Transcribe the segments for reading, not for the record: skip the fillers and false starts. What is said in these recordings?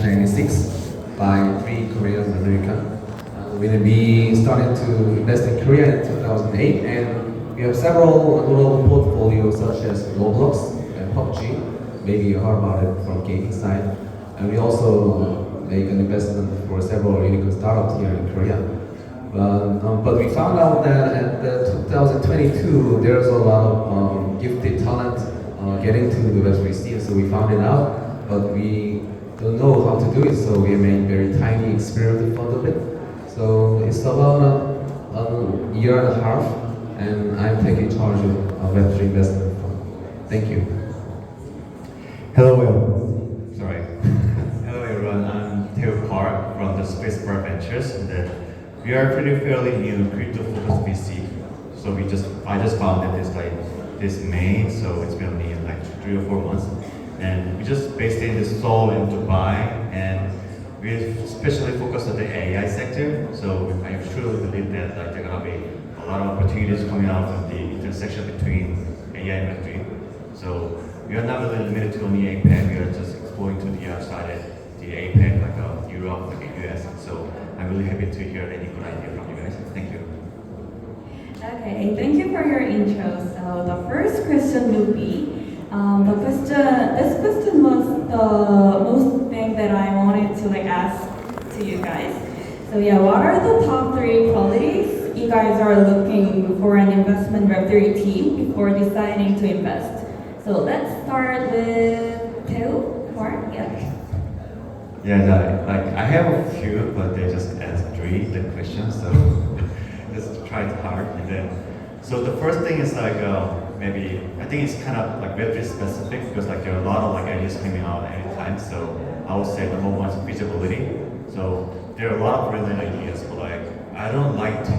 1996 by three Korean American. When we started to invest in Korea in 2008, and we have several global portfolios such as Roblox and PUBG. Maybe you heard about it from gaming side. And we also make an investment for several unicorn startups here in Korea. But we found out that at the 2022, there's a lot of gifted talent getting to the Web3 scene. So we found it out, but we don't know how to do it. So we made very tiny experiment fund of it. So it's about a year and a half, and I'm taking charge of Web3 investment fund. Thank you. Hello, Will. Sorry. Hello everyone, I'm Theo Park from the Space Bar Ventures. And we are pretty fairly new crypto-focused VC. So I just founded this May, so it's been only like 3 or 4 months. And we just based in Seoul and Dubai, and we especially focus on the AI sector. So I truly believe that there are gonna be a lot of opportunities coming out of the intersection between AI and Web3. So we are not really limited to only APAC. We are just exploring to the outside, the APAC, like Europe, like the US. So I'm really happy to hear any good idea from you guys. Thank you. Okay, thank you for your intro. So the first question will be, this question was the most thing that I wanted to ask to you guys. So yeah, what are the top 3 qualities you guys are looking for an investment Web3 team before deciding to invest? So let's start with Theo, or yeah. Yeah, I have a few, but they just asked 3 the questions, so just tried hard. And then, so the first thing is maybe I think it's kind of Web3 specific because there are a lot of ideas coming out anytime. So I would say number 1 is feasibility. So there are a lot of brilliant ideas, but I don't like to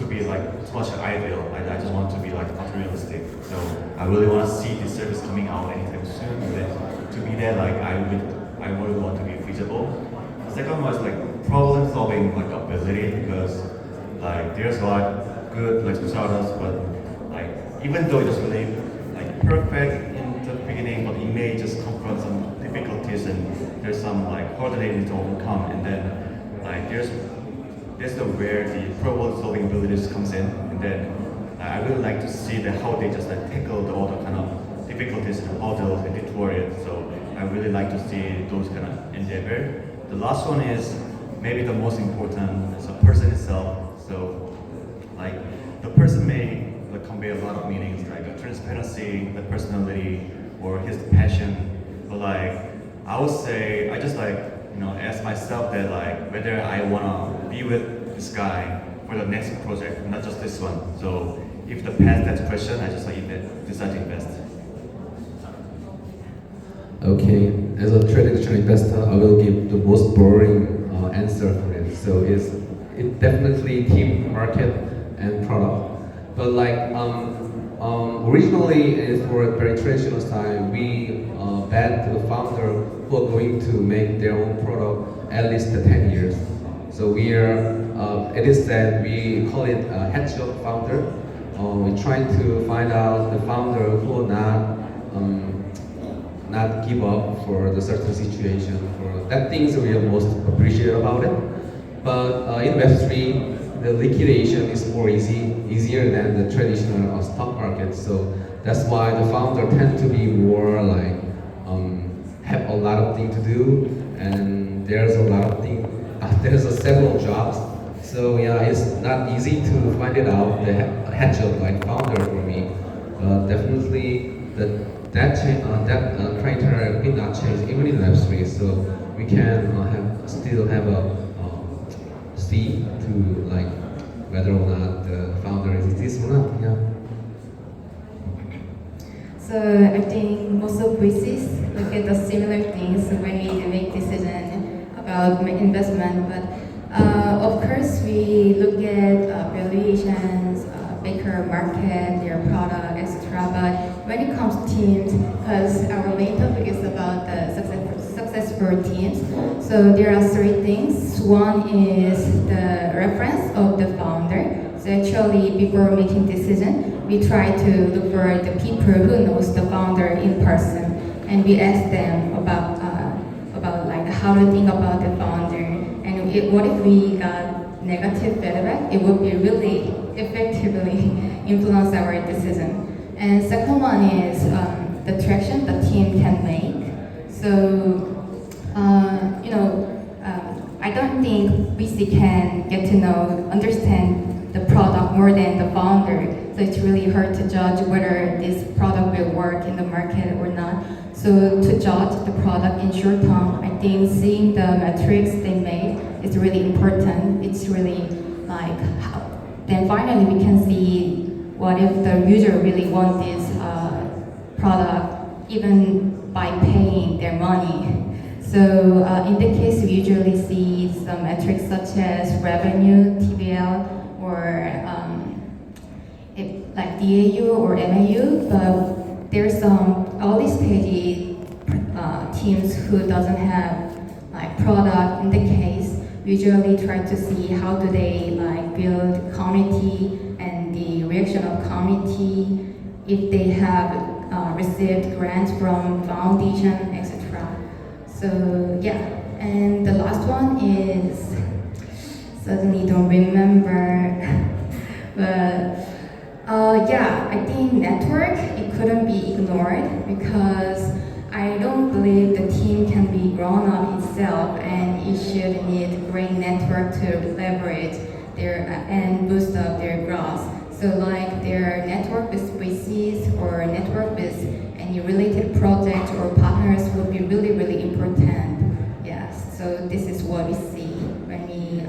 be too much ideal. I just want to be materialistic. So I really want to see this service coming out anytime soon. And then to be there, I really want to be feasible. The second one is problem solving ability, because there's a lot of good startups, but even though it's really perfect in the beginning, but it may just confront some difficulties and there's some hurdle they need to overcome, and then there's where the problem solving abilities comes in, and then I really like to see how they just tackle all the kind of difficulties and hurdles and detour it. So I really like to see those kind of endeavor. The last one is maybe the most important, is the person itself. So the person may convey a lot of meanings, transparency, the personality, or his passion. But I would say I just ask myself that whether I wanna be with this guy for the next project, not just this one. So if the pass that question, I just decide to invest. Okay, as a traditional investor, I will give the most boring answer for it. So it definitely team, market, and product. But originally, for a very traditional style, we bet the founder who are going to make their own product at least 10 years. So we are, it is said, we call it a headshot founder. We try to find out the founder who will not give up for the certain situation. For that things we are most appreciate about it. But in Web3, the liquidation is more easier than the traditional stock market. So that's why the founder tend to be more have a lot of things to do, and there's a lot of things. There's several jobs. So yeah, it's not easy to find it out. The headshot founder for me, definitely that criteria will not change even in Web3. So we can still have a see to whether or not the founder exists or not. Yeah. So I think most of VCs look at the similar things when we make decision about investment. But of course, we look at valuations, baker market, their product, etc. But when it comes to teams, because our main topic is about the successful teams, so there are 3 things. One is the reference of the founder. So actually, before making decision, we try to look for the people who knows the founder in person, and we ask them about how to think about the founder, and what if we got negative feedback, it would be really effectively influence our decision. And second one is the traction the team can make. So, I don't think VC can get to know, understand the product more than the founder. So it's really hard to judge whether this product will work in the market or not. So to judge the product in short term, I think seeing the metrics they made is really important. It's really like, then finally we can see what if the user really wants this product even by paying their money. So in the case, we usually see some metrics such as revenue, TVL, or like DAU or MAU, but there's some early stage teams who doesn't have like product. In the case, we usually try to see how do they like build community and the reaction of community, if they have received grants from foundation, etc. So yeah, and the last one is suddenly don't remember, but yeah, I think network it couldn't be ignored because I don't believe the team can be grown up itself, and it should need great network to leverage their and boost up their growth. So like their network with VCs or network with any related project or partners would be really, really important. Yes, so this is what we see when we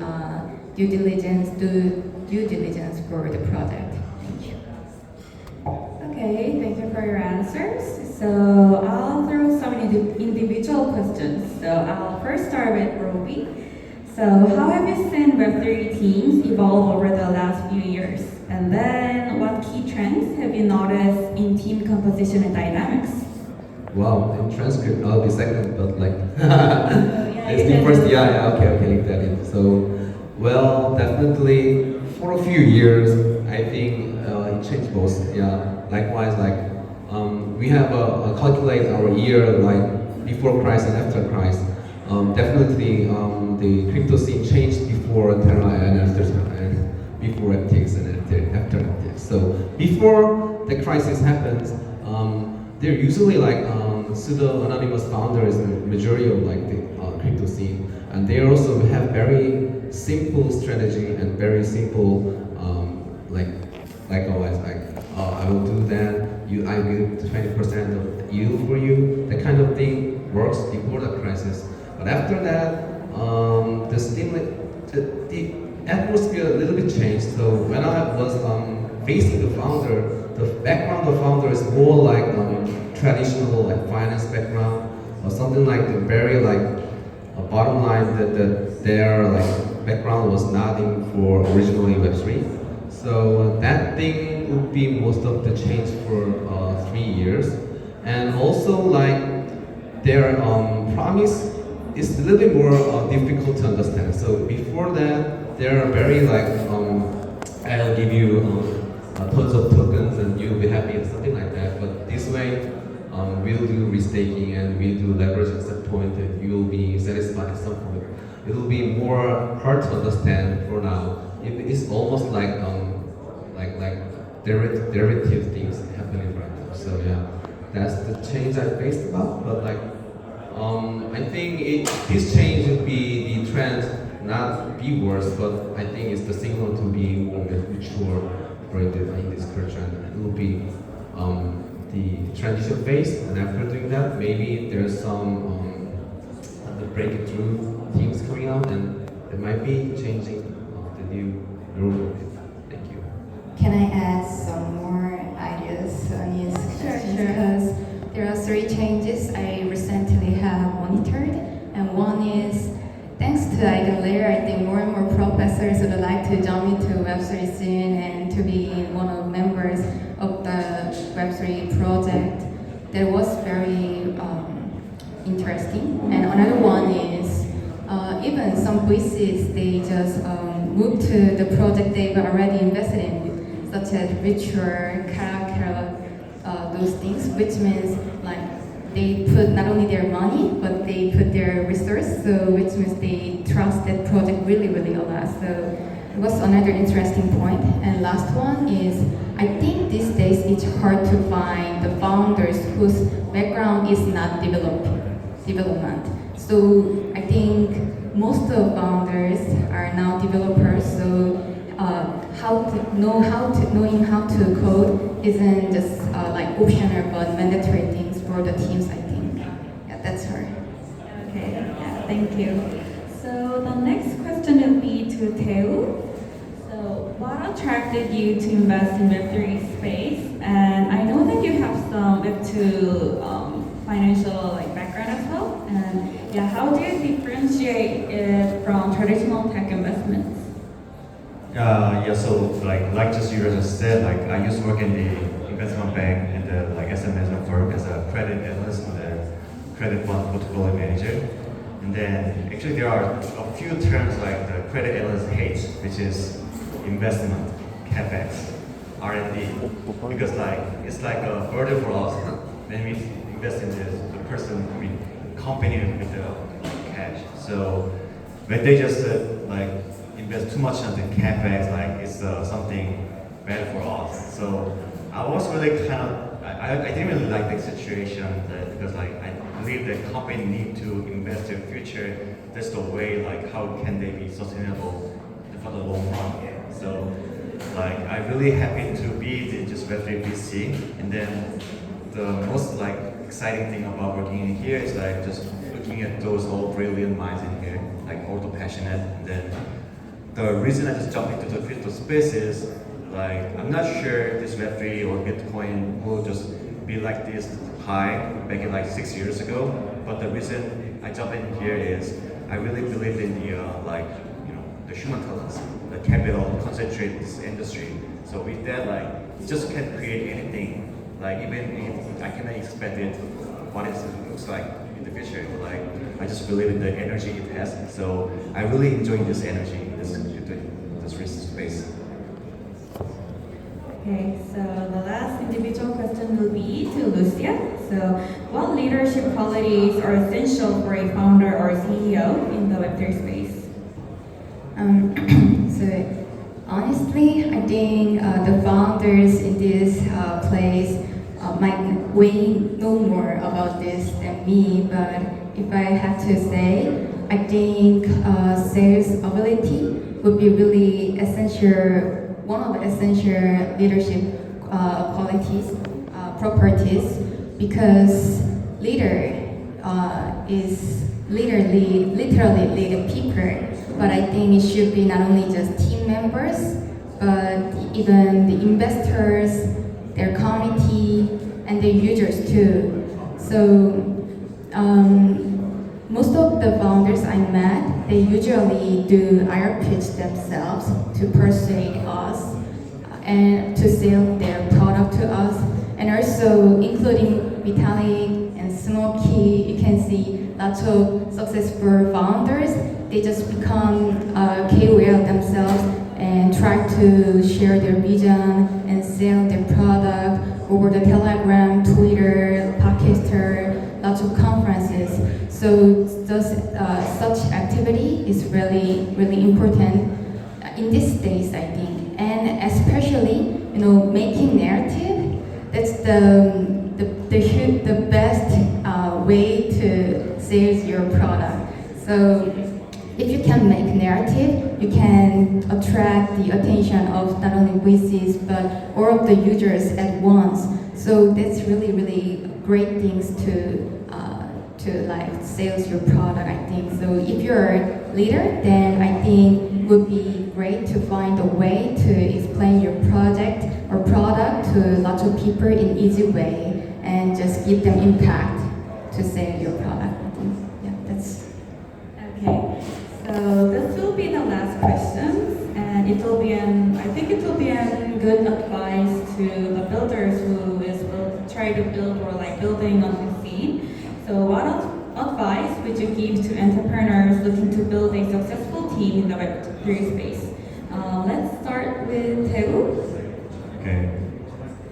do due diligence for the project. Thank you. Okay, thank you for your answers. So I'll throw some individual questions. So I'll first start with Roby. So how have you seen Web3 teams evolve over the last few years? And then what key trends have you noticed in team composition and dynamics? Wow, in transcript I'll be second, but like yeah, it's the first. Yeah, okay, leave that in. So, well, definitely for a few years, I think it changed both. Yeah, likewise, like we have a calculate our year like before Christ and after Christ. Definitely, the crypto scene changed before Terra and after Terra, and before FTX and after FTX. So before the crisis happens, they're usually like pseudo anonymous founders in the majority of like the crypto scene, and they also have very simple strategy and very simple like always like I will do that. I give 20% of yield for you. That kind of thing works before the crisis. But after that, the atmosphere a little bit changed. So when I was facing the founder, the background of founder is more like traditional like finance background or something like the very like bottom line that their like background was nothing for originally Web3. So that thing would be most of the change for 3 years, and also like their promise is a little bit more difficult to understand. So before that, they are very like I'll give you tons of tokens and you'll be happy or something like that. But this way, we'll do restaking and we'll do leverage at some point and you'll be satisfied at some point. It will be more hard to understand for now. It's almost like derivative things happening right now. So yeah, that's the change I faced about. But like I think this change would be the trend, not be worse, but I think it's the signal to be more mature for in this culture. And it will be the transition phase, and after doing that, maybe there's some the breakthrough teams coming out, and it might be changing the new rule. Thank you. Can I add some more ideas on his questions? Sure. Because there are 3 changes I recently have monitored, and one is thanks to Eigenlayer, I think more and more professors would like to jump into Web3 scene and to be one of members of the Web3 project. That was very interesting. And another one is even some VCs, they just move to the project they've already invested in, such as ritual, character, those things, which means like they put not only their money, but they put their resource, so which means they trust that project really, really a lot. So it was another interesting point. And last one is, I think these days it's hard to find the founders whose background is not development. So I think most of founders are now developers, so knowing how to code isn't just like optional but mandatory things for the teams, I think. Yeah, that's her. Okay, yeah, thank you. So the next question will be to Teo. So what attracted you to invest in Web3 space? And I know that you have some Web2 financial background as well. And yeah, how do you differentiate it from traditional tech investments? Yeah, so like just you just said, I used to work in the investment bank and the asset management firm as a credit analyst and a credit fund portfolio manager. And then actually there are a few terms like the credit analyst hates, which is investment, capex, R&D, because it's like a burden for us when we invest in the company with the cash. So when they just invest too much on the capex, it's something bad for us. So I was really I didn't really like the situation because I believe that company need to invest in future. That's the way how can they be sustainable for the long run. So I'm really happy to be in just Web3 VC. And then the most exciting thing about working in here is just looking at those all brilliant minds in here, all the passionate. And then the reason I just jumped into the crypto space is I'm not sure this Web3 or Bitcoin will just be like this high back in 6 years ago. But the reason I jumped in here is I really believe in the human talents, the capital concentrate this industry. So with that, it just can create anything. Even if I cannot expect it, what it looks like in the future. I just believe in the energy it has. So I really enjoy this energy in this research space. Okay, so the last individual question will be to Lucia. So what leadership qualities are essential for a founder or CEO in the Web3 space? So honestly, I think the founders in this place might way know more about this than me, but if I have to say, I think sales ability would be really essential, one of the essential leadership qualities, properties, because leader is literally lead people, but I think it should be not only just team members, but even the investors, their community, and the users too. So most of the founders I met, they usually do IR pitch themselves to persuade us and to sell their product to us. And also including Vitalik and Smokey, you can see lots of successful founders. They just become KOL themselves and try to share their vision and sell their product over the Telegram, Twitter, Podcaster, lots of conferences. So such activity is really, really important in these days, I think. And especially, making narrative, that's the best way to sell your product. So if you can make narrative, you can attract the attention of not only VCs but all of the users at once. So that's really, really great things to sales your product, I think. So if you're a leader, then I think it would be great to find a way to explain your project or product to lots of people in easy way and just give them impact to sell your product. I think. Yeah, that's. Okay, so this will be the last question, and I think it will be a good advice to the builders who will try to build or building on the scene. So what advice would you give to entrepreneurs looking to build a successful team in the Web3 space? Let's start with Teo. Okay.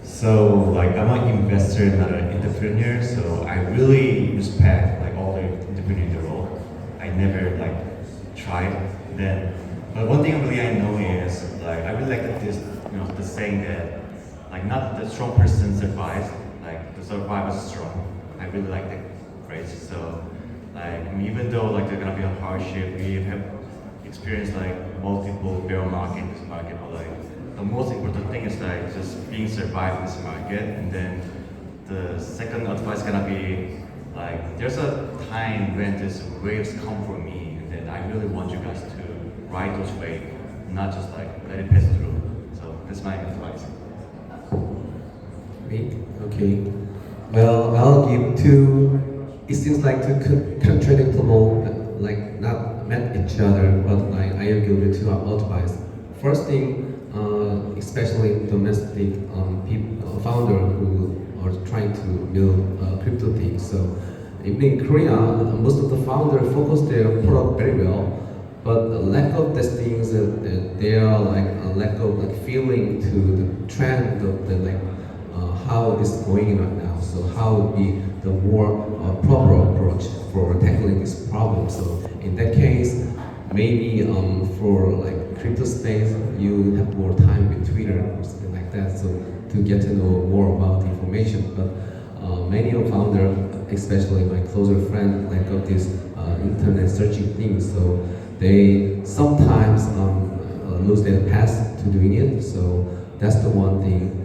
So I'm an investor, not an entrepreneur, so I really respect like all the entrepreneurs in the world. I never like tried then, but one thing really I know is like I really like this, the saying that like not the strong person survives, like the survivor is strong. I really like that phrase. So like even though like there's gonna be a hardship, we have experienced like multiple bear market in this market, but like the most important thing is like just being survived in this market. And then the second advice is gonna be like there's a time when these waves come for me, and then I really want you guys to ride those waves, not just like let it pass through. So that's my advice. Me? Okay. Well, I'll give two. It seems like two contradictable, like not met each other, but like I will give you two advice. First thing, especially domestic people, founder who are trying to build crypto things. So even in Korea, most of the founders focus their product very well, but the lack of these things, they are like a lack of like feeling to the trend of the like how it is going right now. So how would be the more proper approach for tackling this problem? So in that case, maybe for like crypto space, you have more time with Twitter or something like that. So to get to know more about the information, but many of founders, especially my closer friends, lack of this internet searching things. So they sometimes lose their path to doing it. So that's the one thing.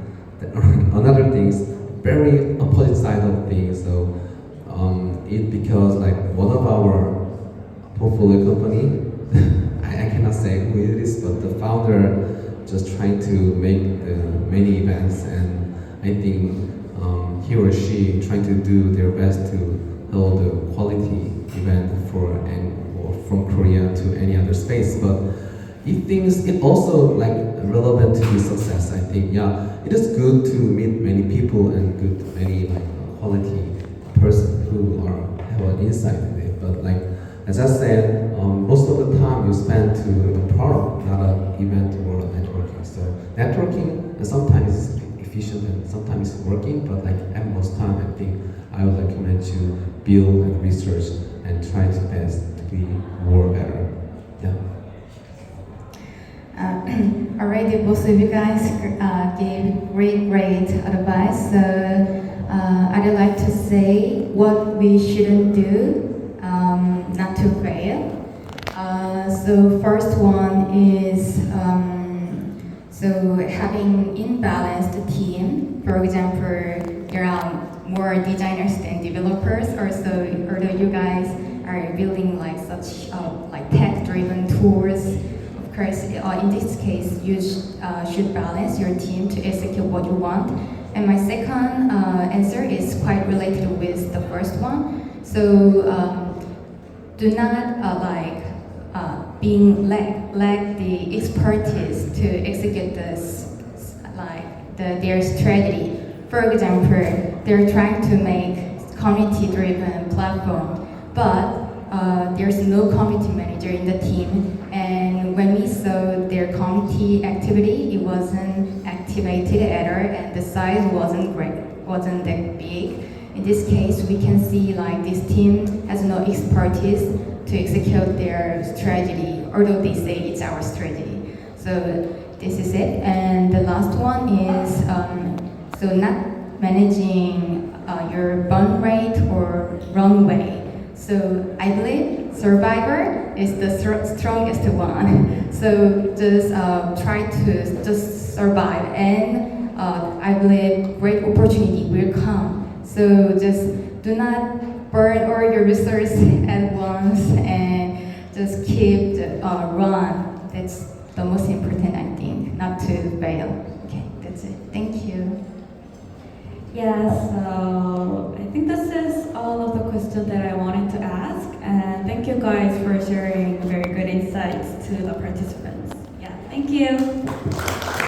Another thing is very opposite side of things. So it because like one of our portfolio company, I cannot say who it is, but the founder just trying to make many events, and I think he or she trying to do their best to hold a quality event or from Korea to any other space. But he thinks it also like relevant to his success. I think it is good to meet many people and many like quality person who have an insight in it. But like as I said, most of the time you spend to the product, not an event or networking. So networking sometimes is efficient and sometimes it's working, but like at most time I think I would recommend you build and research and try to best to be more better. Yeah. Already, both of you guys gave great advice. So I'd like to say what we shouldn't do not to fail. So first one is so having imbalanced team. For example, there are more designers than developers. Although you guys are building like such like tech-driven tools. Of course, in this case, you should balance your team to execute what you want. And my second answer is quite related with the first one. So do not being lack the expertise to execute this their strategy. For example, they're trying to make community-driven platform, but there's no community manager in the team. And when we saw their community activity, it wasn't activated at all, and the size wasn't that big. In this case, we can see like this team has no expertise to execute their strategy, although they say it's our strategy. So this is it. And the last one is so not managing your burn rate or runway. So I believe survivor is the strongest one. So just try to just survive, and I believe great opportunity will come. So just do not burn all your resources at once, and just keep the run. That's the most important, I think, not to fail. Okay, that's it. Thank you. Yeah, so I think this is all of the questions that I wanted to ask, and thank you guys for sharing very good insights to the participants. Yeah, thank you.